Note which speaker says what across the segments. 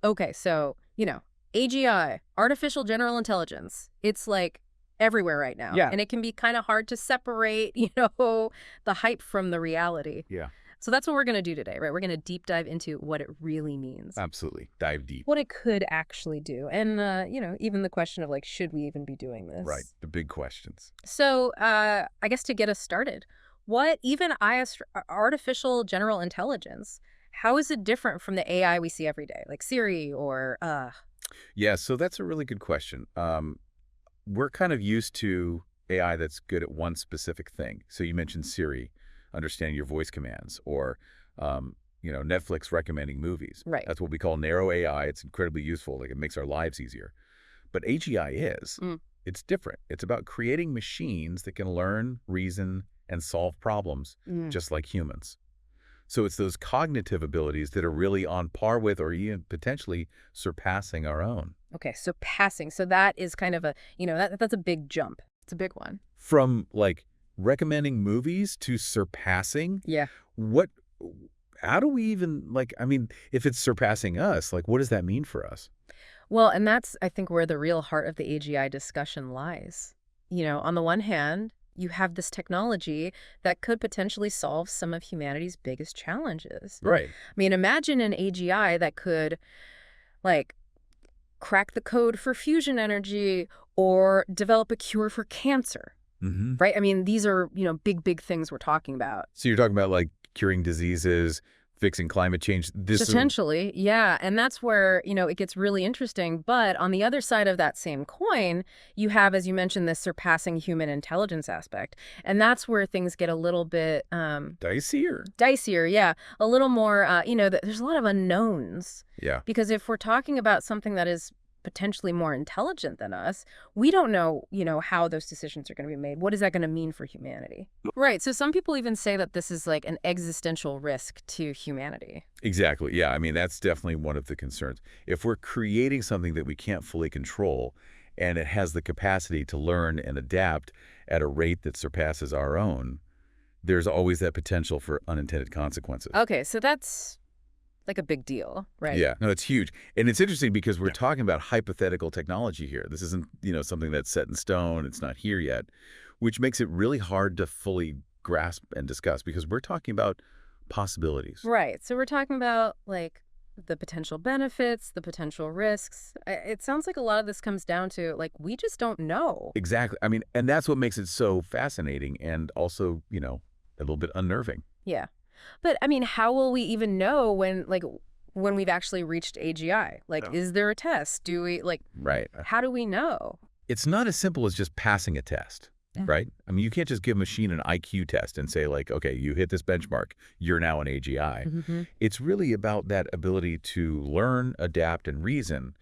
Speaker 1: Okay, so, AGI, artificial general intelligence, it's like everywhere right now.
Speaker 2: Yeah.
Speaker 1: And it can be kind of hard to separate, the hype from the reality.
Speaker 2: Yeah,
Speaker 1: So that's what we're going to do today, right? We're going to deep dive into what it really means,
Speaker 2: absolutely. Dive deep.
Speaker 1: what it could actually do, and, even the question of, like, should we even be doing
Speaker 2: Right.
Speaker 1: this?
Speaker 2: The big questions.
Speaker 1: So I guess to get us started, what even artificial general intelligence, how is it different from the AI we see every day, like Siri or
Speaker 2: Yeah, so that's a really good question. We're kind of used to AI that's good at one specific thing. So you mentioned Siri, understanding your voice commands, or Netflix recommending movies.
Speaker 1: right?
Speaker 2: That's what we call narrow AI. It's incredibly useful. Like it makes our lives easier. But AGI is.
Speaker 1: Mm.
Speaker 2: It's different. It's about creating machines that can learn, reason, and solve problems
Speaker 1: Mm.
Speaker 2: just like humans. So it's those cognitive abilities that are really on par with or even potentially surpassing our own.
Speaker 1: Okay, so passing. So that is kind of that's a big jump. It's a big one.
Speaker 2: From like recommending movies to surpassing,
Speaker 1: Yeah.
Speaker 2: what, how do we even like, I mean, if it's surpassing us, like what does that mean for us?
Speaker 1: Well, and that's, I think, where the real heart of the AGI discussion lies. On the one hand, you have this technology that could potentially solve some of humanity's biggest challenges. I
Speaker 2: Right.
Speaker 1: mean, imagine an AGI that could, like, crack the code for fusion energy or develop a cure for cancer,
Speaker 2: Hmm.
Speaker 1: right? I mean, these are, big, big things we're talking about.
Speaker 2: So you're talking about like curing diseases, fixing climate change. This is,
Speaker 1: Potentially, yeah. And that's where, it gets really interesting. But on the other side of that same coin, you have, as you mentioned, this surpassing human intelligence aspect. And that's where things get a little bit
Speaker 2: dicier.
Speaker 1: dicier, yeah. A little more, there's a lot of unknowns.
Speaker 2: Yeah.
Speaker 1: Because if we're talking about something that is potentially more intelligent than us, we don't know, how those decisions are going to be made. What is that going to mean for humanity? Right. So some people even say that this is like an existential risk to humanity.
Speaker 2: Exactly. Yeah. I mean, that's definitely one of the concerns. If we're creating something that we can't fully control and it has the capacity to learn and adapt at a rate that surpasses our own, there's always that potential for unintended consequences.
Speaker 1: Okay, so that's like a big deal, right?
Speaker 2: Yeah, no, it's huge. And it's interesting because we're talking about hypothetical technology here. This isn't, something that's set in stone. It's not here yet, which makes it really hard to fully grasp and discuss because we're talking about possibilities.
Speaker 1: Right. So we're talking about like the potential benefits, the potential risks. It sounds like a lot of this comes down to like we just don't know.
Speaker 2: Exactly. I mean, and that's what makes it so fascinating and also, a little bit unnerving.
Speaker 1: Yeah. But I mean, how will we even know when we've actually reached AGI? Like,
Speaker 2: Oh.
Speaker 1: is there a test? Do we like
Speaker 2: Right.
Speaker 1: how do we know?
Speaker 2: It's not as simple as just passing a test,
Speaker 1: Yeah.
Speaker 2: right? I mean, you can't just give a machine an IQ test and say like, okay, you hit this benchmark, you're now an AGI.
Speaker 1: Mm-hmm.
Speaker 2: It's really about that ability to learn, adapt, and reason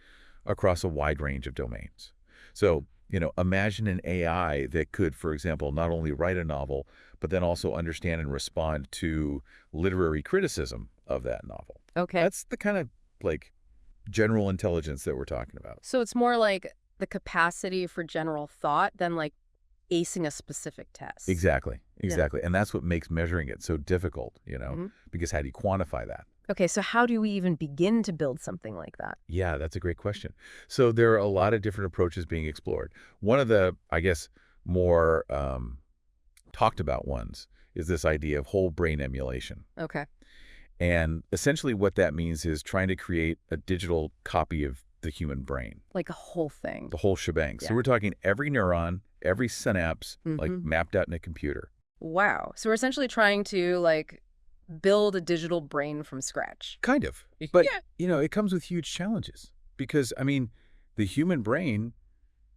Speaker 2: across a wide range of domains. So, imagine an AI that could, for example, not only write a novel, but then also understand and respond to literary criticism of that novel.
Speaker 1: Okay.
Speaker 2: That's the kind of like general intelligence that we're talking about.
Speaker 1: So it's more like the capacity for general thought than like acing a specific test.
Speaker 2: Exactly.
Speaker 1: Yeah.
Speaker 2: Exactly. And that's what makes measuring it so difficult,
Speaker 1: Mhm.
Speaker 2: because how do you quantify that?
Speaker 1: Okay, so how do we even begin to build something like that?
Speaker 2: Yeah, that's a great question. So there are a lot of different approaches being explored. One of the, I guess, more talked about ones is this idea of whole brain emulation.
Speaker 1: Okay.
Speaker 2: And essentially what that means is trying to create a digital copy of the human brain,
Speaker 1: Like a whole thing.
Speaker 2: the whole shebang.
Speaker 1: Yeah.
Speaker 2: So we're talking every neuron, every synapse, like
Speaker 1: Mhm.
Speaker 2: mapped out in a computer.
Speaker 1: Wow. So we're essentially trying to like build a digital brain from scratch.
Speaker 2: Kind of. But,
Speaker 1: Yeah.
Speaker 2: it comes with huge challenges because, I mean, the human brain,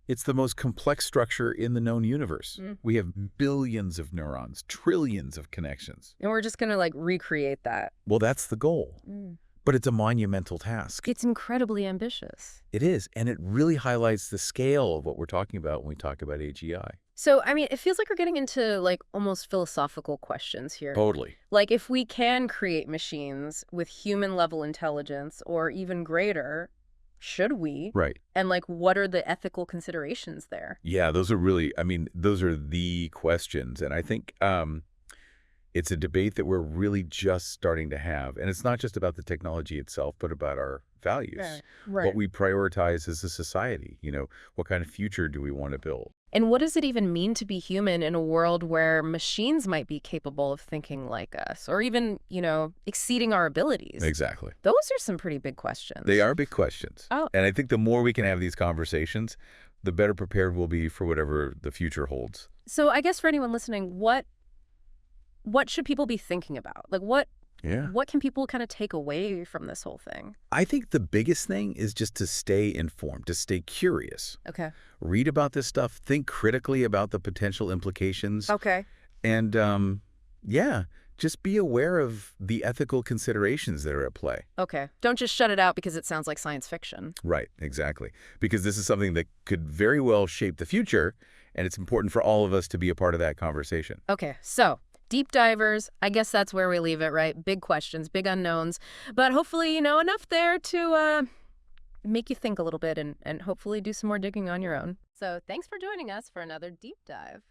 Speaker 2: it's the most complex structure in the known universe.
Speaker 1: Mm.
Speaker 2: We have billions of neurons, trillions of connections.
Speaker 1: And we're just going to like recreate that.
Speaker 2: Well, that's the goal.
Speaker 1: Mm.
Speaker 2: But it's a monumental task.
Speaker 1: It's incredibly ambitious.
Speaker 2: It is. And it really highlights the scale of what we're talking about when we talk about AGI.
Speaker 1: So, I mean, it feels like we're getting into like almost philosophical questions here.
Speaker 2: Totally.
Speaker 1: Like if we can create machines with human level intelligence or even greater, should we?
Speaker 2: Right.
Speaker 1: And like what are the ethical considerations there?
Speaker 2: Yeah, those are really, I mean, those are the questions. And I think, It's a debate that we're really just starting to have. And it's not just about the technology itself, but about our values,
Speaker 1: Right.
Speaker 2: what
Speaker 1: Right.
Speaker 2: we prioritize as a society. What kind of future do we want to build?
Speaker 1: And what does it even mean to be human in a world where machines might be capable of thinking like us or even, exceeding our abilities?
Speaker 2: Exactly.
Speaker 1: Those are some pretty big
Speaker 2: They
Speaker 1: questions.
Speaker 2: are big questions.
Speaker 1: Oh,
Speaker 2: And I think the more we can have these conversations, the better prepared we'll be for whatever the future holds.
Speaker 1: so I guess for anyone listening, what should people be thinking about? Like
Speaker 2: Yeah.
Speaker 1: what can people kind of take away from this whole thing?
Speaker 2: I think the biggest thing is just to stay informed, to stay curious.
Speaker 1: Okay.
Speaker 2: Read about this stuff, think critically about the potential implications,
Speaker 1: Okay.
Speaker 2: and yeah, just be aware of the ethical considerations that are at play.
Speaker 1: Okay. Don't just shut it out because it sounds like science fiction.
Speaker 2: Right, exactly. Because this is something that could very well shape the future, and it's important for all of us to be a part of that conversation.
Speaker 1: Okay. So, deep divers, I guess that's where we leave it, right? Big questions, big unknowns, but hopefully, enough there to make you think a little bit and hopefully do some more digging on your own. So, thanks for joining us for another deep dive.